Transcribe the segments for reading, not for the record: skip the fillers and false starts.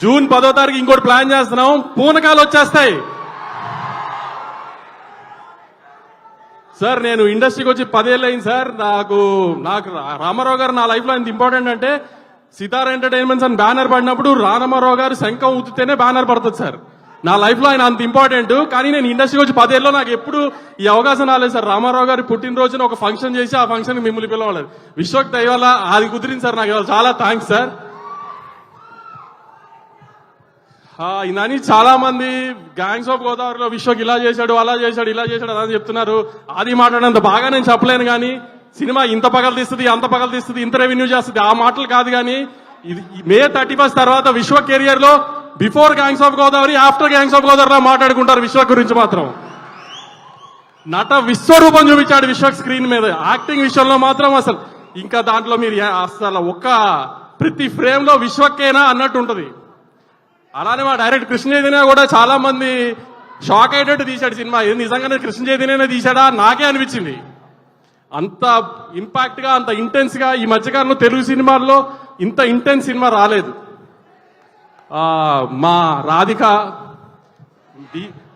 June 10వ తారీఖు ఇంకోటి ప్లాన్ చేస్తున్నాం, పూనకాలు వచ్చేస్తాయి. సార్ నేను ఇండస్ట్రీకి వచ్చి 10 ఏళ్ళు అయింది సార్. నాకు రామారావు గారు నా లైఫ్ లో ఎంత ఇంపార్టెంట్ అంటే, సితారా ఎంటర్టైన్మెంట్స్ అని బ్యానర్ పడినప్పుడు రామారావు గారు శంఖం ఊతితేనే బ్యానర్ పడుతుంది సార్. నా లైఫ్ లో ఆయన అంత ఇంపార్టెంట్. కానీ నేను ఇండస్ట్రీకి వచ్చి 10 ఏళ్ళలో నాకు ఎప్పుడు ఈ అవకాశం రాలేదు సార్. రామారావు గారి పుట్టినరోజున ఒక ఫంక్షన్ చేసి ఆ ఫంక్షన్ మిమ్మల్ని పిలవలేదు. విశ్వక్ దయవల్ల అది కుదిరింది సార్. నాకు చాలా థ్యాంక్స్ సార్. ఇదని చాలా మంది గ్యాంగ్స్ ఆఫ్ గోదావరిలో విశ్వక్ ఇలా చేశాడు, అలా చేశాడు, ఇలా చేశాడు అని చెప్తున్నారు. అది మాట్లాడినంత బాగా నేను చెప్పలేను, కానీ సినిమా ఇంత పగలు తీస్తుంది, అంత పగలు తీస్తుంది, ఇంత రెవెన్యూ చేస్తుంది, ఆ మాటలు కాదు. కానీ మే 31 తర్వాత విశ్వ కెరియర్ లో before gangs of Godavari, after gangs of గోదావరిలో మాట్లాడుకుంటారు విశ్వ గురించి. మాత్రం నట విశ్వరూపం చూపించాడు విశ్వక్ స్క్రీన్ మీద. యాక్టింగ్ విషయంలో మాత్రం అసలు ఇంకా దాంట్లో మీరు అసలు ప్రతి ఫ్రేమ్ లో విశ్వక్కేనా అన్నట్టు ఉంటది. అలానే మా డైరెక్ట్ కృష్ణ చైతన్య కూడా చాలా మంది షాక్ అయ్యేటట్టు తీశాడు సినిమా. ఇది నిజంగానే కృష్ణ చైతన్యనే తీశాడా నాకే అనిపించింది. అంత ఇంపాక్ట్ గా, అంత ఇంటెన్స్ గా ఈ మధ్యకాలంలో తెలుగు సినిమాల్లో ఇంత ఇంటెన్స్ సినిమా రాలేదు. మా Radhika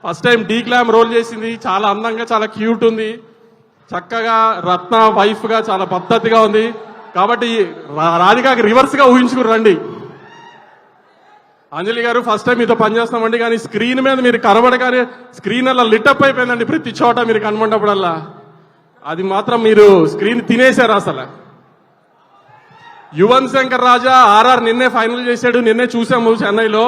first time de glam role చేసింది. చాలా అందంగా, చాలా క్యూట్ ఉంది, చక్కగా రత్న వైఫ్ గా చాలా పద్ధతిగా ఉంది. కాబట్టి రాధికకి రివర్స్ గా ఊహించుకుని రండి. అంజలి గారు ఫస్ట్ టైం మీతో పనిచేస్తామండి, కానీ స్క్రీన్ మీద మీరు కనబడగానే స్క్రీన్ అలా లిటప్ అయిపోయిందండి. ప్రతి చోట మీరు కనబడినప్పుడల్లా అది మాత్రం మీరు స్క్రీన్ తినేశారు అసలు. యువన్ శంకర్ రాజా ఆర్ఆర్ నిన్నే ఫైనల్ చేశాడు. నిన్నే చూసాము చెన్నైలో.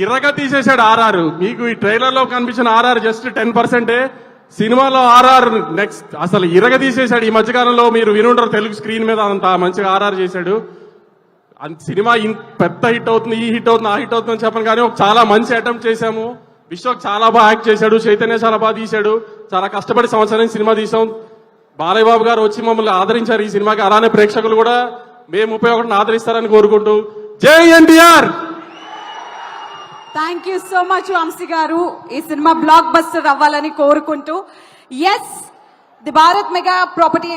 ఇరగా తీసేశాడు ఆర్ఆర్. మీకు ఈ ట్రైలర్ లో కనిపించిన ఆర్ఆర్ జస్ట్ 10%. సినిమాలో ఆర్ఆర్ నెక్స్ట్ అసలు ఇరగ తీసేశాడు. ఈ మధ్యకాలంలో మీరు వినుంటారు, తెలుగు స్క్రీన్ మీద అంత మంచిగా ఆర్ఆర్ చేశాడు. సినిమా పెద్ద హిట్ అవుతుంది, ఈ హిట్ అవుతుంది, ఆ హిట్ అవుతుంది అని చెప్పను, కానీ చాలా మంచి అటెంప్ట్ చేశాము. విశ్వక్ చాలా బాగా యాక్ట్ చేశాడు, చైతన్య చాలా బాగా తీశాడు. చాలా కష్టపడి సంవత్సరం సినిమా తీసాం. బాలయ్య బాబు గారు వచ్చి మమ్మల్ని ఆదరించారు ఈ సినిమాకి. అలానే ప్రేక్షకులు కూడా మే 31న ఆదరిస్తారని కోరుకుంటూ జై NTR. Thank you so much Vamsi garu. ఈ సినిమా బ్లాక్ బస్టర్ అవ్వాలని కోరుకుంటూ, ఎస్ ది భారత్ మెగా ప్రాపర్టీ